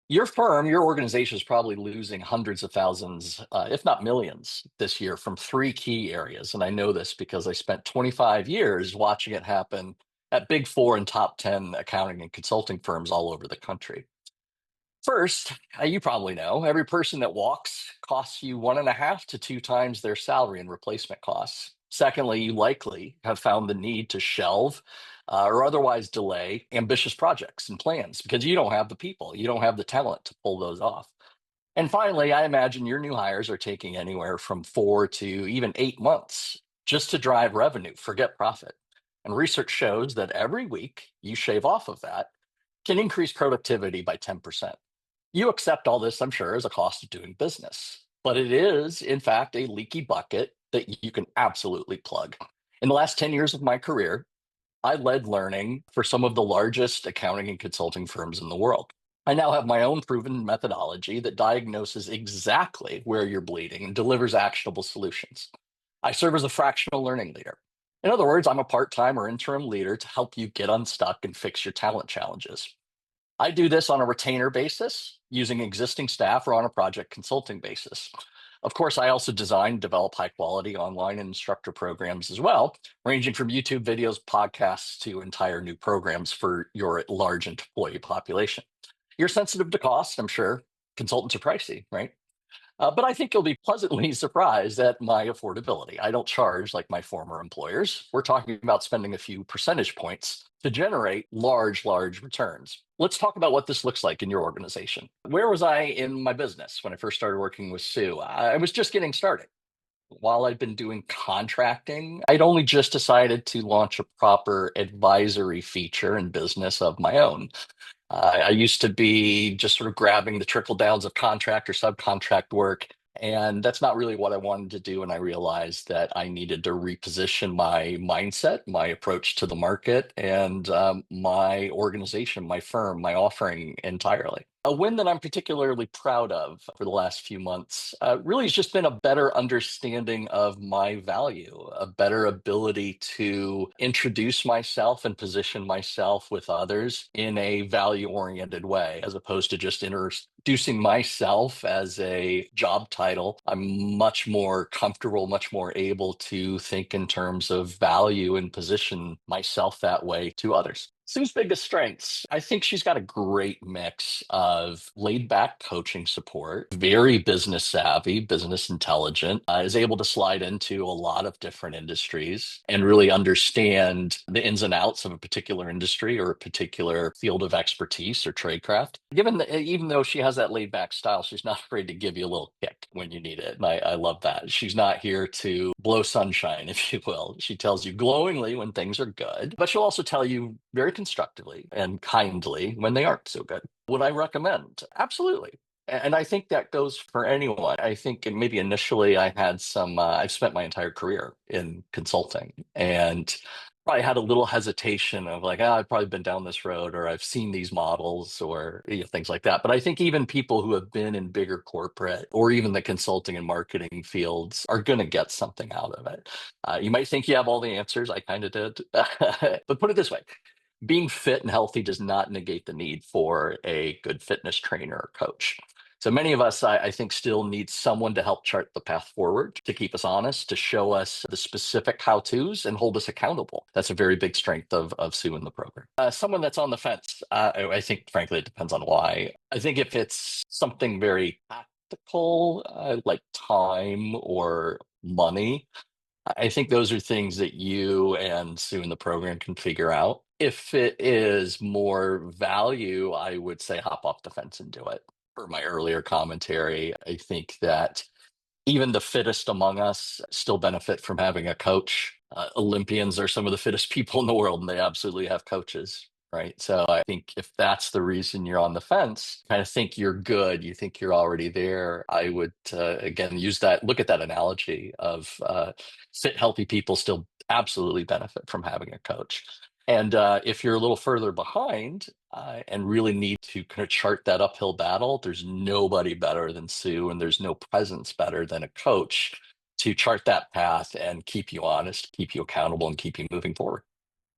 Your firm, your organization is probably losing hundreds of thousands, if not millions, this year from three key areas. And I know this because I spent 25 years watching it happen at big four and top 10 accounting and consulting firms all over the country. First, you probably know every person that walks costs you 1.5 to 2 times their salary in replacement costs. Secondly, you likely have found the need to shelve or otherwise delay ambitious projects and plans because you don't have the people, you don't have the talent to pull those off. And finally, I imagine your new hires are taking anywhere from 4 to even 8 months just to drive revenue, forget profit. And research shows that every week you shave off of that can increase productivity by 10%. You accept all this, I'm sure, as a cost of doing business, but it is, in fact, a leaky bucket that you can absolutely plug. In the last 10 years of my career, I led learning for some of the largest accounting and consulting firms in the world. I now have my own proven methodology that diagnoses exactly where you're bleeding and delivers actionable solutions. I serve as a fractional learning leader. In other words, I'm a part time or interim leader to help you get unstuck and fix your talent challenges. I do this on a retainer basis using existing staff or on a project consulting basis. Of course, I also design and develop high quality online instructor programs as well, ranging from YouTube videos, podcasts to entire new programs for your large employee population. You're sensitive to cost, I'm sure. Consultants are pricey, right? But I think you'll be pleasantly surprised at my affordability. I don't charge like my former employers. We're talking about spending a few percentage points to generate large returns. Let's talk about what this looks like in your organization. Where was I in my business when I first started working with Sue? I was just getting started. While I'd been doing contracting, I'd only just decided to launch a proper advisory feature and business of my own. I used to be just sort of grabbing the trickle downs of contract or subcontract work. And that's not really what I wanted to do. And I realized that I needed to reposition my mindset, my approach to the market, and my organization, my firm, my offering entirely. A win that I'm particularly proud of for the last few months really has just been a better understanding of my value, a better ability to introduce myself and position myself with others in a value oriented way, as opposed to just introducing myself as a job title. I'm much more comfortable, much more able to think in terms of value and position myself that way to others. Sue's biggest strengths, I think she's got a great mix of laid back coaching support, very business savvy, business intelligent, is able to slide into a lot of different industries and really understand the ins and outs of a particular industry or a particular field of expertise or tradecraft. Given that, even though she has that laid back style, she's not afraid to give you a little kick when you need it. And I love that. She's not here to blow sunshine, if you will. She tells you glowingly when things are good, but she'll also tell you very constructively and kindly when they aren't so good. Would I recommend? Absolutely. And I think that goes for anyone. I think maybe initially I had I've spent my entire career in consulting and probably had a little hesitation of like, I've probably been down this road or I've seen these models or things like that. But I think even people who have been in bigger corporate or even the consulting and marketing fields are going to get something out of it. You might think you have all the answers. I kind of did. But put it this way, being fit and healthy does not negate the need for a good fitness trainer or coach. So many of us, I think, still need someone to help chart the path forward, to keep us honest, to show us the specific how to's and hold us accountable. That's a very big strength of Sue in the program. Someone that's on the fence, I think, frankly, it depends on why. I think if it's something very practical, like time or money, I think those are things that you and Sue in the program can figure out. If it is more value, I would say hop off the fence and do it. For my earlier commentary, I think that even the fittest among us still benefit from having a coach. Olympians are some of the fittest people in the world, and they absolutely have coaches, right? So I think if that's the reason you're on the fence, kind of think you're good, you think you're already there, I would, again, look at that analogy of fit, healthy people still absolutely benefit from having a coach. And if you're a little further behind and really need to kind of chart that uphill battle, there's nobody better than Sue, and there's no presence better than a coach to chart that path and keep you honest, keep you accountable, and keep you moving forward.